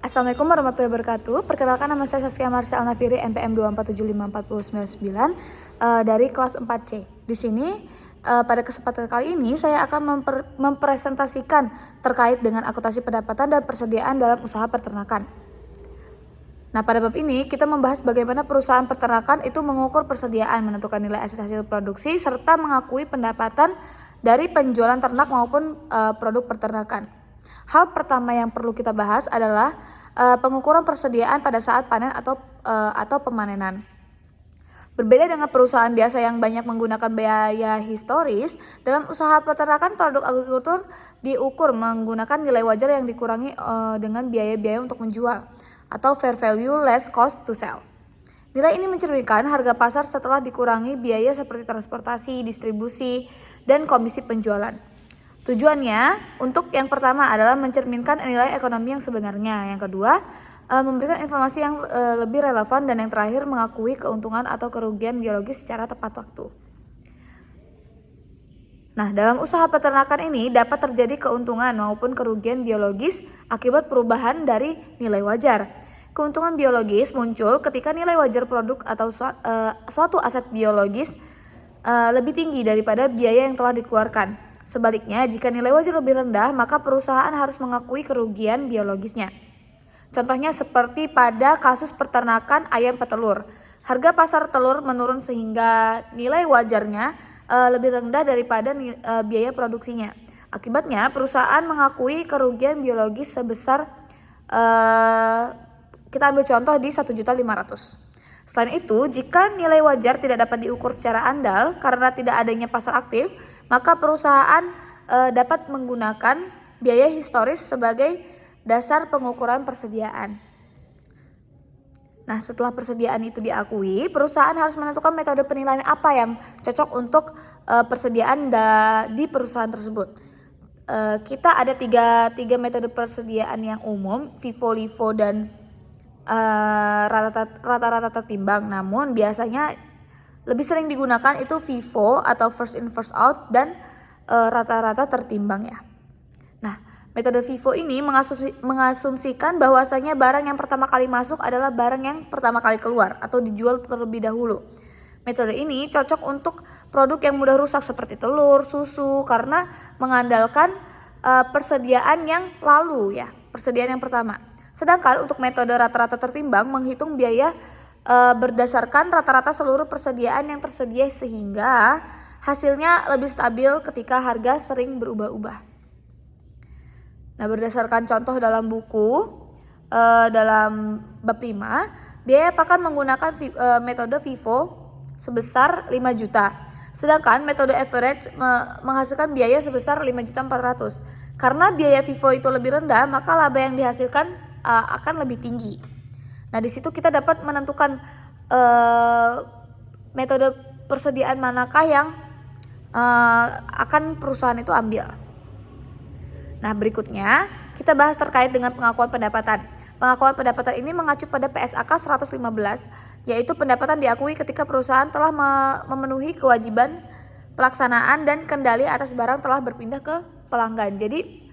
Assalamualaikum warahmatullahi wabarakatuh. Perkenalkan, nama saya Saskia Marsha Alnafiri, NPM 247540999 dari kelas 4C. Di sini pada kesempatan kali ini saya akan mempresentasikan terkait dengan akuntansi pendapatan dan persediaan dalam usaha peternakan. Nah, pada bab ini kita membahas bagaimana perusahaan peternakan itu mengukur persediaan, menentukan nilai aset hasil produksi, serta mengakui pendapatan dari penjualan ternak maupun produk peternakan. Hal pertama yang perlu kita bahas adalah pengukuran persediaan pada saat panen atau pemanenan. Berbeda dengan perusahaan biasa yang banyak menggunakan biaya historis, dalam usaha peternakan produk agrikultur diukur menggunakan nilai wajar yang dikurangi dengan biaya-biaya untuk menjual atau fair value less cost to sell. Nilai ini mencerminkan harga pasar setelah dikurangi biaya seperti transportasi, distribusi, dan komisi penjualan. Tujuannya untuk yang pertama adalah mencerminkan nilai ekonomi yang sebenarnya, yang kedua memberikan informasi yang lebih relevan, dan yang terakhir mengakui keuntungan atau kerugian biologis secara tepat waktu. Nah, dalam usaha peternakan ini dapat terjadi keuntungan maupun kerugian biologis akibat perubahan dari nilai wajar. Keuntungan biologis muncul ketika nilai wajar produk atau suatu aset biologis lebih tinggi daripada biaya yang telah dikeluarkan. Sebaliknya, jika nilai wajar lebih rendah, maka perusahaan harus mengakui kerugian biologisnya. Contohnya seperti pada kasus peternakan ayam petelur. Harga pasar telur menurun sehingga nilai wajarnya lebih rendah daripada biaya produksinya. Akibatnya, perusahaan mengakui kerugian biologis sebesar kita ambil contoh di 1.500.000. Selain itu, jika nilai wajar tidak dapat diukur secara andal karena tidak adanya pasar aktif, maka perusahaan dapat menggunakan biaya historis sebagai dasar pengukuran persediaan. Nah, setelah persediaan itu diakui, perusahaan harus menentukan metode penilaian apa yang cocok untuk persediaan di perusahaan tersebut. Kita ada tiga metode persediaan yang umum, FIFO, LIFO, dan rata-rata tertimbang. Namun biasanya lebih sering digunakan itu FIFO atau first in first out dan rata-rata tertimbang ya. Nah, metode FIFO ini mengasumsikan bahwasanya barang yang pertama kali masuk adalah barang yang pertama kali keluar atau dijual terlebih dahulu. Metode ini cocok untuk produk yang mudah rusak seperti telur, susu, karena mengandalkan persediaan yang lalu ya, persediaan yang pertama. Sedangkan untuk metode rata-rata tertimbang menghitung biaya berdasarkan rata-rata seluruh persediaan yang tersedia sehingga hasilnya lebih stabil ketika harga sering berubah-ubah. Nah, berdasarkan contoh dalam buku dalam bab 5, biaya pakan menggunakan metode FIFO sebesar 5 juta. Sedangkan metode average menghasilkan biaya sebesar 5.400.000. Karena biaya FIFO itu lebih rendah, maka laba yang dihasilkan akan lebih tinggi. Nah, di situ kita dapat menentukan metode persediaan manakah yang akan perusahaan itu ambil. Nah, berikutnya kita bahas terkait dengan pengakuan pendapatan. Pengakuan pendapatan ini mengacu pada PSAK 115, yaitu pendapatan diakui ketika perusahaan telah memenuhi kewajiban pelaksanaan dan kendali atas barang telah berpindah ke pelanggan. Jadi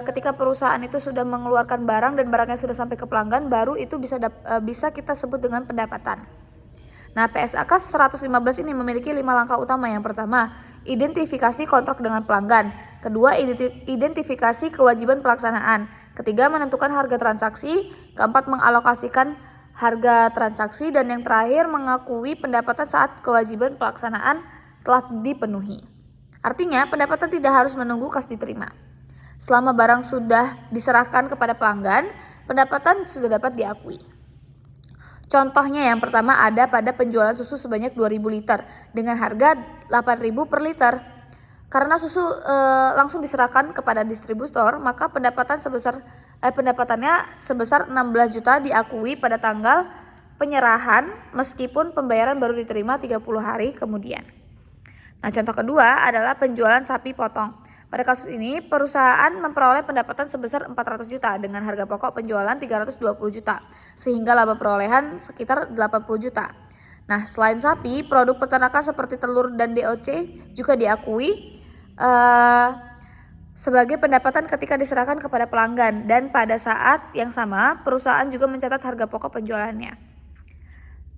ketika perusahaan itu sudah mengeluarkan barang dan barangnya sudah sampai ke pelanggan, baru itu bisa kita sebut dengan pendapatan. Nah, PSAK 115 ini memiliki 5 langkah utama. Yang pertama, identifikasi kontrak dengan pelanggan. Kedua, identifikasi kewajiban pelaksanaan. Ketiga, menentukan harga transaksi. Keempat, mengalokasikan harga transaksi. Dan yang terakhir, mengakui pendapatan saat kewajiban pelaksanaan telah dipenuhi. Artinya, pendapatan tidak harus menunggu kas diterima. Selama barang sudah diserahkan kepada pelanggan, pendapatan sudah dapat diakui. Contohnya yang pertama ada pada penjualan susu sebanyak 2.000 liter dengan harga 8.000 per liter. Karena susu langsung diserahkan kepada distributor, maka pendapatannya sebesar 16 juta diakui pada tanggal penyerahan meskipun pembayaran baru diterima 30 hari kemudian. Nah, contoh kedua adalah penjualan sapi potong. Pada kasus ini, perusahaan memperoleh pendapatan sebesar 400 juta dengan harga pokok penjualan 320 juta, sehingga laba perolehan sekitar 80 juta. Nah, selain sapi, produk peternakan seperti telur dan DOC juga diakui sebagai pendapatan ketika diserahkan kepada pelanggan, dan pada saat yang sama perusahaan juga mencatat harga pokok penjualannya.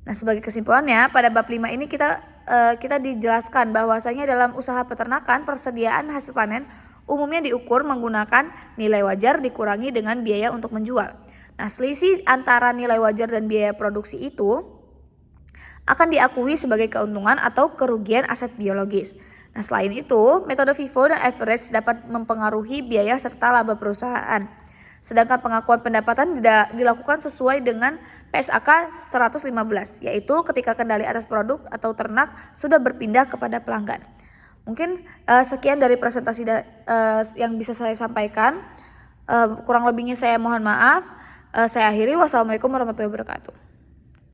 Nah, sebagai kesimpulannya, pada bab 5 ini kita dijelaskan bahwasanya dalam usaha peternakan persediaan hasil panen umumnya diukur menggunakan nilai wajar dikurangi dengan biaya untuk menjual. Nah, selisih antara nilai wajar dan biaya produksi itu akan diakui sebagai keuntungan atau kerugian aset biologis. Nah, selain itu, metode FIFO dan average dapat mempengaruhi biaya serta laba perusahaan. Sedangkan pengakuan pendapatan dilakukan sesuai dengan PSAK 115, yaitu ketika kendali atas produk atau ternak sudah berpindah kepada pelanggan. Mungkin sekian dari presentasi yang bisa saya sampaikan. Kurang lebihnya saya mohon maaf. Saya akhiri. Wassalamualaikum warahmatullahi wabarakatuh.